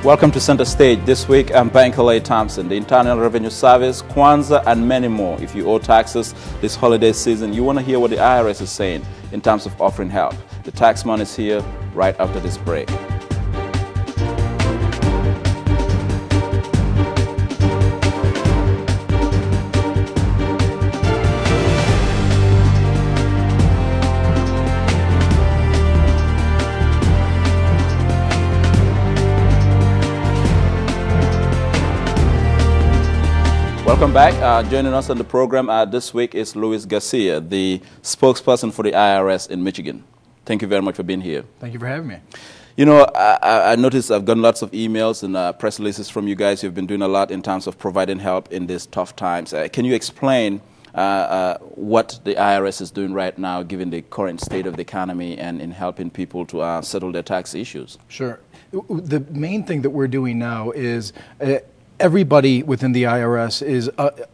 Welcome to Center Stage. This week, I'm Bankole Thompson, the Internal Revenue Service, Kwanzaa, and many more. If you owe taxes this holiday season, you want to hear what the IRS is saying in terms of offering help. The tax money is here right after this break. Welcome back. Joining us on the program this week is Luis Garcia, the spokesperson for the IRS in Michigan. Thank you very much for being here. Thank you for having me. You know, I noticed I've gotten lots of emails and press releases from you guys. You've been doing a lot in terms of providing help in these tough times. Can you explain what the IRS is doing right now, given the current state of the economy and in helping people to settle their tax issues? Sure. The main thing that we're doing now is everybody within the IRS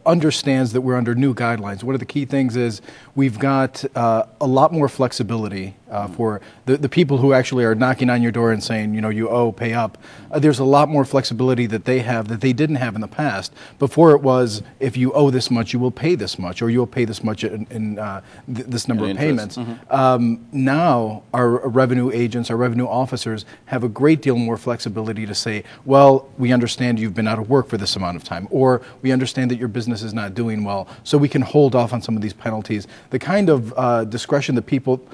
understands that we're under new guidelines. One of the key things is we've got a lot more flexibility for the people who actually are knocking on your door and saying, you know, you owe, pay up. There's a lot more flexibility that they have that they didn't have in the past. Before it was, if you owe this much, you will pay this much, or you will pay this much in this number of payments. Now our revenue agents, our revenue officers have a great deal more flexibility to say, well, we understand you've been out of work for this amount of time, or we understand that your business is not doing well, so we can hold off on some of these penalties. The kind of discretion that people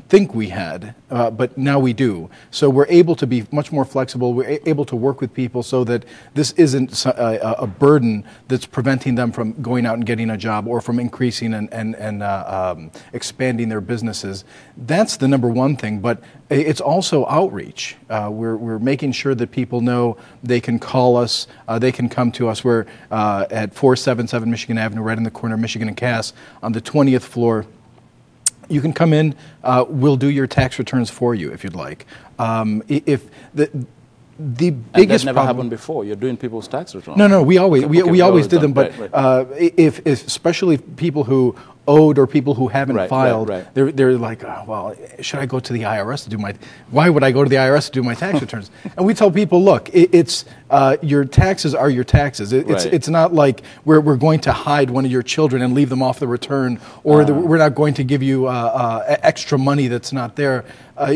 think we had, but now we do. So we're able to be much more flexible. We're able to work with people so that this isn't a burden that's preventing them from going out and getting a job or from increasing and expanding their businesses. That's the number one thing, but it's also outreach. We're making sure that people know they can call us, they can come to us. We're at 477 Michigan Avenue, right in the corner of Michigan and Cass, on the 20th floor. You can come in. We'll do your tax returns for you if you'd like. If the biggest that never problem happened before. You're doing people's tax returns. No, we always we always did them. But right. If especially people who owed or people who haven't filed, they're like, oh, well, should I go to the IRS to do my? Why would I go to the IRS to do my tax returns? And we tell people, look, it's your taxes are your taxes. It's not like we're going to hide one of your children and leave them off the return, or we're not going to give you extra money that's not there.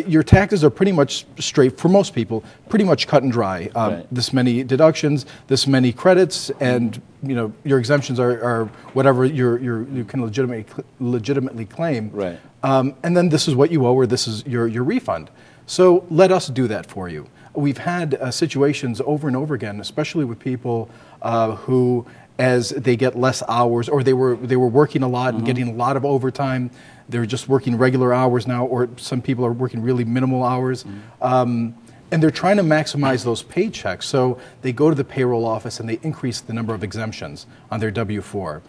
Your taxes are pretty much straight, for most people, pretty much cut and dry. This many deductions, this many credits, and you know your exemptions are whatever you can legitimately claim. Right. And then this is what you owe, or this is your refund. So let us do that for you. We've had situations over and over again, especially with people who, as they get less hours, or they were working a lot and getting a lot of overtime. They're just working regular hours now, or some people are working really minimal hours. And they're trying to maximize those paychecks. So they go to the payroll office and they increase the number of exemptions on their W-4.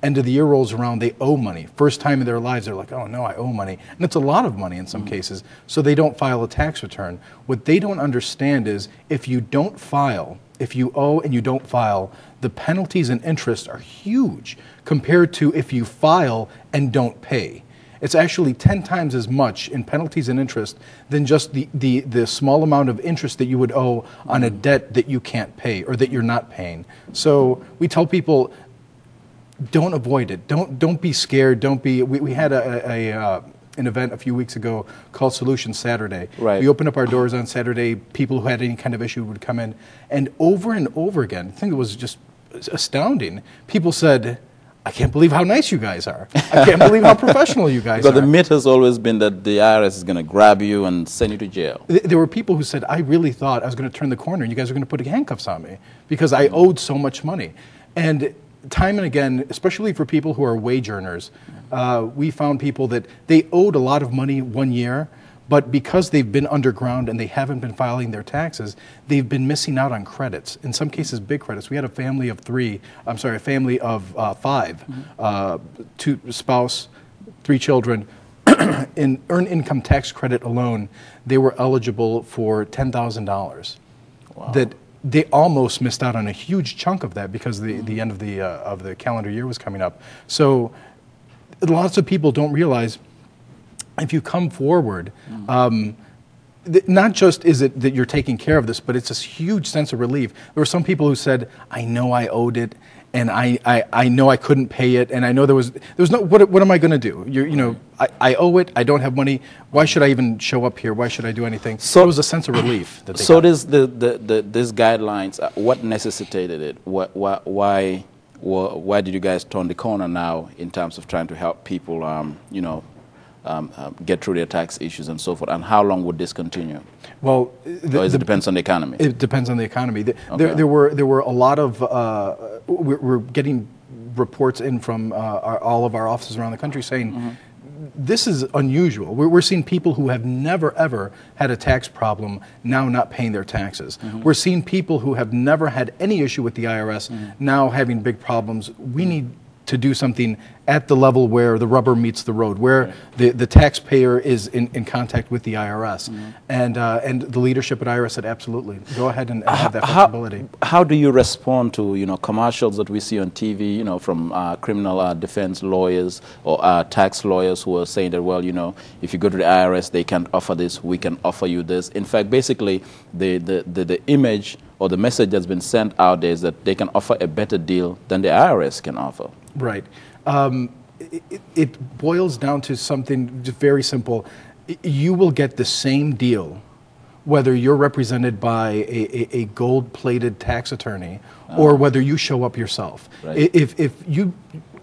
End of the year rolls around, they owe money. First time in their lives, they're like, oh no, I owe money. And it's a lot of money in some cases. So they don't file a tax return. What they don't understand is if you don't file, if you owe and you don't file, the penalties and interest are huge compared to if you file and don't pay. It's actually 10 times as much in penalties and interest than just the small amount of interest that you would owe on a debt that you can't pay or that you're not paying. So we tell people, don't avoid it. Don't be scared. Don't be. We had an event a few weeks ago called Solution Saturday. Right. We opened up our doors on Saturday. People who had any kind of issue would come in, and over again, I think it was just astounding. People said, I can't believe how nice you guys are. I can't believe how professional you guys are. But the myth has always been that the IRS is going to grab you and send you to jail. There were people who said, I really thought I was going to turn the corner and you guys are going to put handcuffs on me because I owed so much money. And time and again, especially for people who are wage earners, we found people that they owed a lot of money one year, but because they've been underground and they haven't been filing their taxes, they've been missing out on credits. In some cases, big credits. We had a family of five, two spouse, 3 children. In earned income tax credit alone, they were eligible for $10,000. Wow. That they almost missed out on a huge chunk of that because the end of the calendar year was coming up. So lots of people don't realize if you come forward, not just is it that you're taking care of this, but it's this huge sense of relief. There were some people who said, I know I owed it, and I know I couldn't pay it, and I know there was no, what am I going to do? You know, I owe it, I don't have money, why should I even show up here, why should I do anything? So it was a sense of relief that they got. These guidelines, what necessitated it? Why did you guys turn the corner now in terms of trying to help people, you know, get through their tax issues and so forth? And how long would this continue? Well, it depends on the economy. It depends on the economy. There were a lot of we're getting reports in from all of our offices around the country saying. This is unusual. We're seeing people who have never, ever had a tax problem now not paying their taxes. We're seeing people who have never had any issue with the IRS now having big problems. We need to do something at the level where the rubber meets the road, where the taxpayer is in contact with the IRS. And the leadership at IRS said, absolutely, go ahead and have that flexibility. How do you respond to, you know, commercials that we see on TV, you know, from criminal defense lawyers or tax lawyers who are saying that, well, you know, if you go to the IRS, they can't offer this, we can offer you this. In fact, basically, the image or the message that's been sent out there is that they can offer a better deal than the IRS can offer. Right. It boils down to something just very simple. You will get the same deal whether you're represented by a gold-plated tax attorney or whether you show up yourself. Right. If you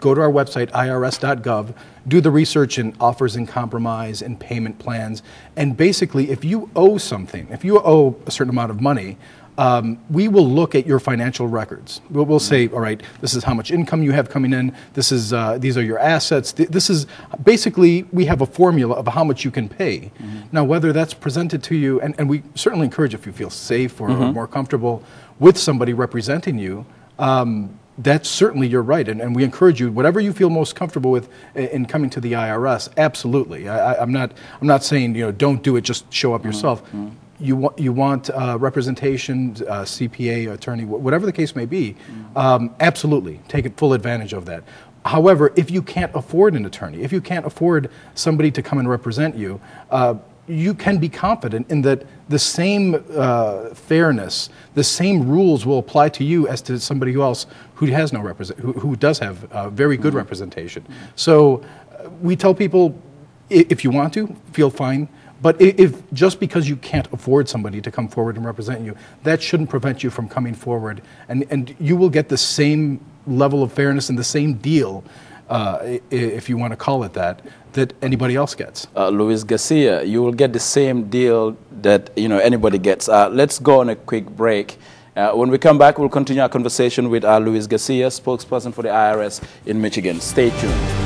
go to our website, irs.gov, do the research in offers in compromise and payment plans, and basically if you owe something, if you owe a certain amount of money, we will look at your financial records. We'll say, all right, this is how much income you have coming in. This is these are your assets. This is basically we have a formula of how much you can pay. Now, whether that's presented to you, and we certainly encourage if you feel safe or more comfortable with somebody representing you. That's certainly your right, and we encourage you, whatever you feel most comfortable with in coming to the IRS. Absolutely, I'm not saying, you know, don't do it, just show up yourself. You want representation, CPA, attorney, whatever the case may be. Absolutely, take full advantage of that. However, if you can't afford an attorney, if you can't afford somebody to come and represent you, you can be confident in that the same fairness, the same rules will apply to you as to somebody else who has no who does have very good representation. So we tell people, if you want to, feel fine. But if just because you can't afford somebody to come forward and represent you, that shouldn't prevent you from coming forward, and you will get the same level of fairness and the same deal, if you want to call it that anybody else gets. Luis Garcia, you will get the same deal that, you know, anybody gets. Let's go on a quick break. When we come back, we'll continue our conversation with Luis Garcia, spokesperson for the IRS in Michigan. Stay tuned.